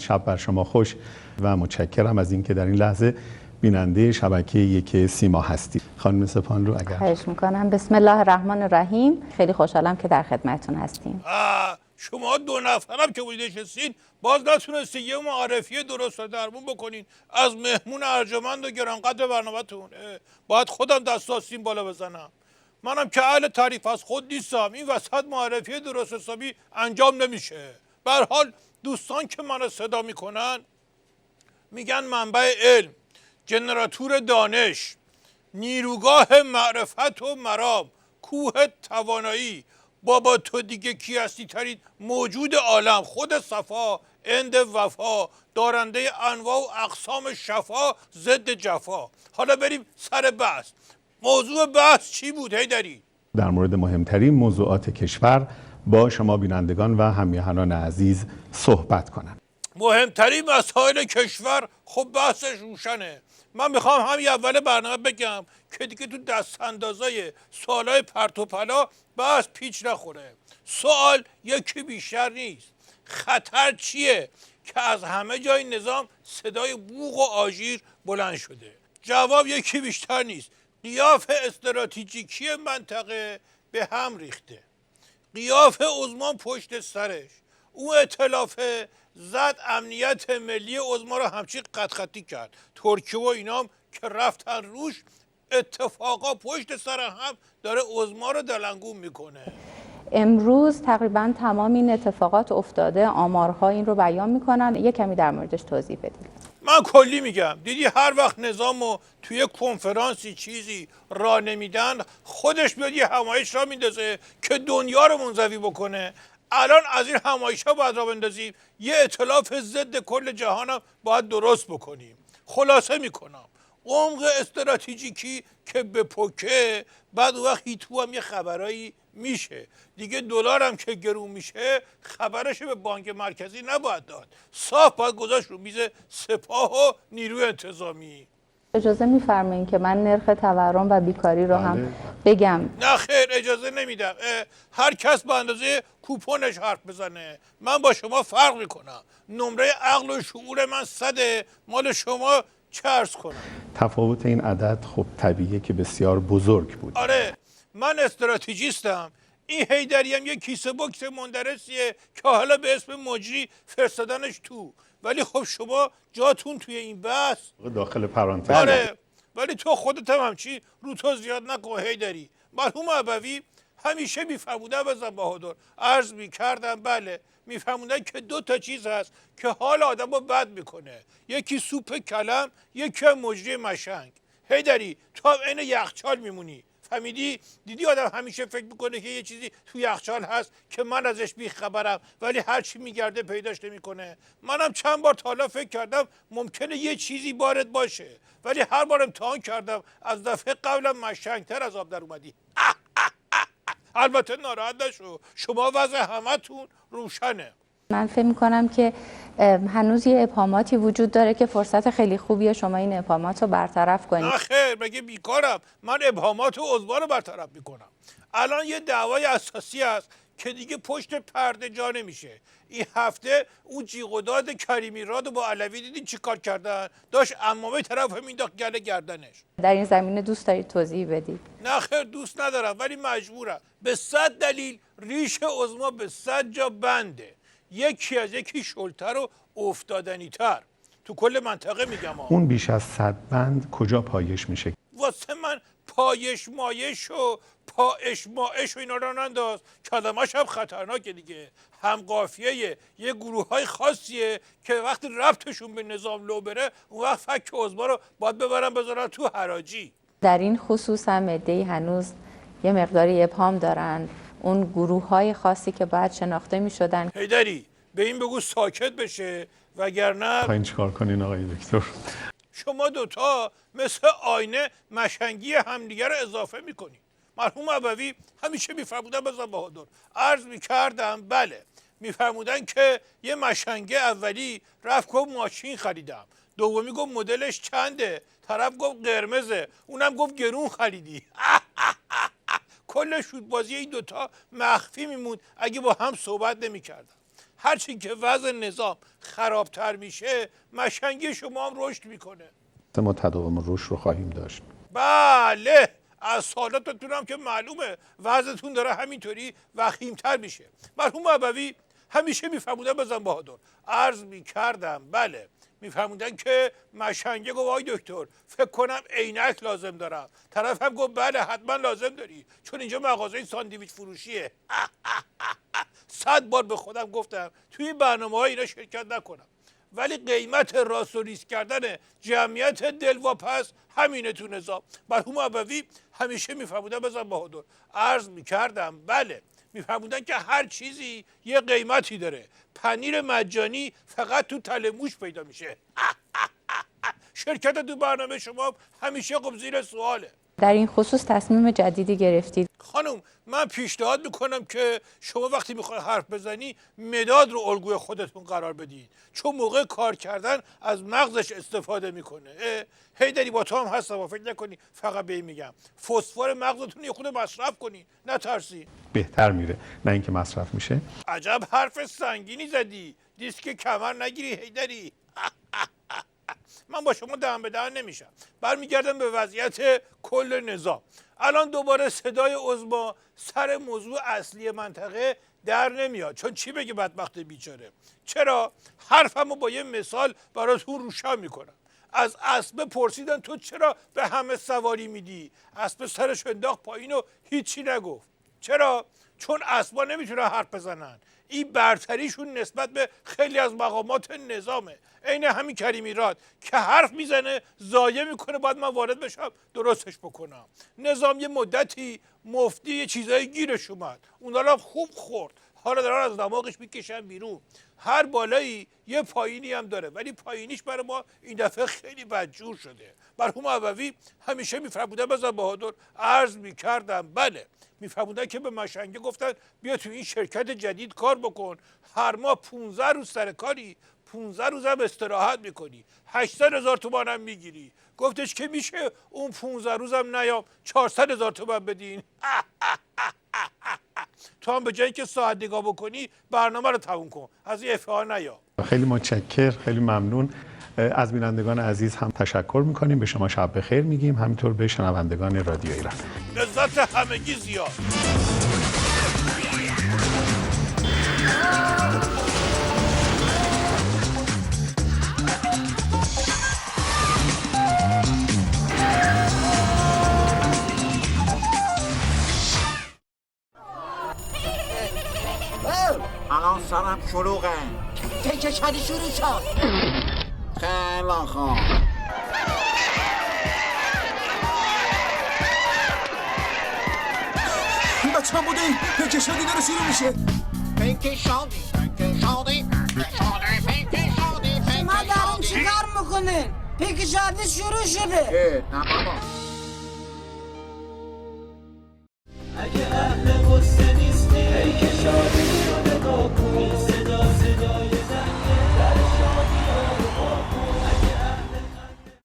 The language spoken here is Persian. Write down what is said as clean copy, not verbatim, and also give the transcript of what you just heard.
شب بر شما خوش و متشکرم از اینکه در این لحظه بیننده شبکه یک سیما هستید. خانم سپانلو اگر خواهش میکنم. بسم الله الرحمن الرحیم. خیلی خوشحالم که در خدمتتون هستیم. شما دو نفرم که بودید نشستین باز نتونستی یه معرفی درست رو درمون بکنین از مهمون ارجمند و گرانقدر برنامه‌تون. باید خودم دستاستین بالا بزنم. منم که اهل تعریف از خود نیستم، این وسط معرفی درست حسابی انجام نمیشه. به هر حال دوستان که منو صدا میکنن میگن منبع علم، جنراتور دانش، نیروگاه معرفت و مرام، کوه توانایی، بابا تو دیگه کی هستی ترین موجود عالم، خود صفا، اند وفا، دارنده انواع و اقسام شفا، ضد جفا. حالا بریم سر بحث. موضوع بحث چی بود حیدری؟ در مورد مهمترین موضوعات کشور با شما بینندگان و همیهنان عزیز صحبت کنم. مهمترین مسائل کشور خب بحثش روشنه. من میخوام همین اول برنامه بگم که دیگه تو دست اندازای سوالای پرت و پلا بحث پیچ نخوره. سوال یکی بیشتر نیست. خطر چیه که از همه جای نظام صدای بوق و آژیر بلند شده؟ جواب یکی بیشتر نیست. قیاف استراتژیکی منطقه به هم ریخته. قیاف عظما پشت سرش. اون ائتلاف زد امنیت ملی عظما رو همچین قط خطی کرد. ترکیه و اینام که رفتن روش، اتفاقا پشت سر هم داره عظما رو دلنگون میکنه. امروز تقریبا تمام این اتفاقات افتاده، آمارها این رو بیان میکنن. یه کمی در موردش توضیح بدید. من کلی میگم. دیدی هر وقت نظامو توی کنفرانسی چیزی را نمیدن خودش بیاد یه همایش را میندازه که دنیا رو منزوی بکنه. الان از این همایش ها باید را بندازیم، یه ائتلاف ضد کل جهانم باید درست بکنیم. خلاصه میکنم عمق استراتژیکی که به پوکه، بعد وقت هیتو هم یه خبرایی میشه دیگه. دلار هم که گرون میشه خبرش به بانک مرکزی نباید داد، صاف باید گذاشت رو میز سپاه و نیروی انتظامی. اجازه میفرمایید که من نرخ تورم و بیکاری رو هم بگم؟ نه خیر، اجازه نمیدم. هر کس به اندازه کوپونش حرف بزنه. من با شما فرق میکنم. نمره عقل و شعور من 100، مال شما چه عرض کنم؟ تفاوت این عدد خب طبیعیه که بسیار بزرگ بود. آره، من استراتژیستم. این حیدری هم یه کیسه بوکس مندرسیه که حالا به اسم مجری فرستادنش تو. ولی خب شما جاتون توی این بحث داخل پرانتز. آره، ولی تو خودت هم همچی رو تو زیاد نکن حیدری. مرحوم ابوی همیشه میفرمودن بزن بهادر، عرض میکردم بله، میفرمودن که دو تا چیز هست که حال آدم رو بد میکنه، یکی سوپ کلم، یکی هم مجری مشنگ. حیدری تو هم عین یخچال میمونی، فهمیدی؟ دیدی آدم همیشه فکر میکنه که یه چیزی تو یخچال هست که من ازش بیخبرم، ولی هر چی میگرده پیداش نمیکنه. منم چند بار تا حالا فکر کردم ممکنه یه چیزی وارد باشه، ولی هر بار امتحان کردم از دفعه قبلم مشنگتر از آب در اومدی. البته ناراحت نشو، شما وضع همتون روشنه. من فکر میکنم که هنوز یه ابهاماتی وجود داره که فرصت خیلی خوبیه شما این ابهامات رو برطرف کنید. نه خیر، مگه بیکارم؟ من ابهامات و عضوا رو برطرف میکنم. الان یه دعوای اساسی هست که دیگه پشت پرده جا نمیشه. این هفته اون جیغ و داد کریمی راد با علوی دیدین چی کار کردن؟ داشت عمامه طرف مینداخت گله گردنش. در این زمینه دوست دارید توضیح بدید؟ نه خیر، دوست ندارم ولی مجبورم. به 100 دلیل ریش عظما به 100 جا بنده، یکی از یکی شلتر و افتادنی تر تو کل منطقه میگم. اون بیش از 100 بند کجا پایش میشه؟ واسه من پایش مایش و پایش مایش و اینا رو ننداز، کلمش هم خطرناکه دیگه. هم قافیه یه گروه های خاصیه که وقتی ربطشون به نظام لو بره اون وقت فک عضما رو باید ببرن بذارن تو حراجی. در این خصوص هم عده‌ای هنوز یه مقداری ابهام دارن، اون گروه های خاصی که باید شناخته می شدن. حیدری به این بگو ساکت بشه، وگرنه این چیکار کنین آقای دکتر؟ شما دوتا مثل آینه مشنگی همدیگه رو اضافه میکنید. مرحوم ابوی همیشه میفرمودن بزن بهادر، عرض میکردم بله، میفرمودن که یه مشنگه اولی رفت گفت ماشین خریدم، دومی گفت مدلش چنده، طرف گفت قرمزه، اونم گفت گرون خریدی. کل شودبازی این دوتا مخفی میموند اگه با هم صحبت نمیکردن. هرچی که وضع نظام خرابتر میشه مشنگی شما هم رشد میکنه. ما تداوم رشد رو خواهیم داشت. بله، از سالاتتون هم که معلومه وضعتون داره همینطوری وخیمتر میشه. مرحوم ابوی همیشه میفرمودن بزن بهادر، عرض میکردم بله، میفرمودن که مشنگه گفت آقای دکتر فکر کنم عینک لازم دارم. طرف هم گفت بله حتما لازم داری چون اینجا مغازه ساندویچ فروشیه. 100 بار به خودم گفتم توی این برنامه‌های اینا شرکت نکنم، ولی قیمت راست و ریسک کردن جمعیت دلواپس همینه تو نظام. مرحوم ابوی همیشه میفرمودن بزن بهادر، عرض میکردم بله، میفرمودن که هر چیزی یه قیمتی داره، پنیر مجانی فقط تو تله موش پیدا میشه. شرکت تو برنامه شما همیشه خب زیر سواله. در این خصوص تصمیم جدیدی گرفتید؟ خانم من پیشنهاد میکنم که شما وقتی میخوای حرف بزنی مداد رو الگوی خودتون قرار بدید، چون موقع کار کردن از مغزش استفاده میکنه. هیدری با تو هم هستم و فکر نکنی فقط به این میگم، فسفر مغزتون یه خود مصرف کنی، نترسی. بهتر میره نه اینکه مصرف میشه. عجب حرف سنگینی زدی، دیسک کمر نگیری هیدری. من با شما دهن به دهن نمیشم. برمیگردم به وضعیت کل نظام. الان دوباره صدای عظما سر موضوع اصلی منطقه در نمیاد، چون چی بگه بدبخت بیچاره. چرا؟ حرفمو با یه مثال براتون روشن میکنم. از اسب پرسیدن تو چرا به همه سواری میدی؟ اسب سرش انداخت پایین و هیچی نگفت. چرا؟ چون اسبا نمیتونن حرف بزنن. این برتریشون نسبت به خیلی از مقامات نظامه. عین همین کریمی راد که حرف میزنه ضایع میکنه، باید من وارد بشم درستش بکنم. نظام یه مدتی مفتی یه چیزایی گیرش اومد، اونا رو خوب خورد، حالا دارن از دماغش میکشن بیرون. هر بالایی یه پایینی هم داره، ولی پایینیش برای ما این دفعه خیلی بدجور شده. مرحوم ابوی همیشه میفرمودن بزن بهادر، عرض میکردم بله، میفرمودن که به مشنگه گفتن بیا تو این شرکت جدید کار بکن، هر ماه 15 روز سر کاری، 15 روز هم استراحت میکنی، 800,000 تومان هم میگیری. گفتش که میشه اون 15 روز هم نیام 400,000 تومان بدین. تو هم به جایی که ساعت نگاه بکنی برنامه رو تموم کن، از این افعال نیا. خیلی متشکر، خیلی ممنون. از بینندگان عزیز هم تشکر میکنیم، به شما شب بخیر میگیم، همینطور به شنوندگان رادیو ایران. لذت همگی زیاد. الان سرم شلوغه، تکه شدی شروع شد. خیلی خوب. این بچه هم بوده این تکه شدی داره شروع میشه. تکه شدی، تکه شدی، تکه شدی. ما داریم چی کار میکنین؟ تکه شدی شروع شده. نه بابا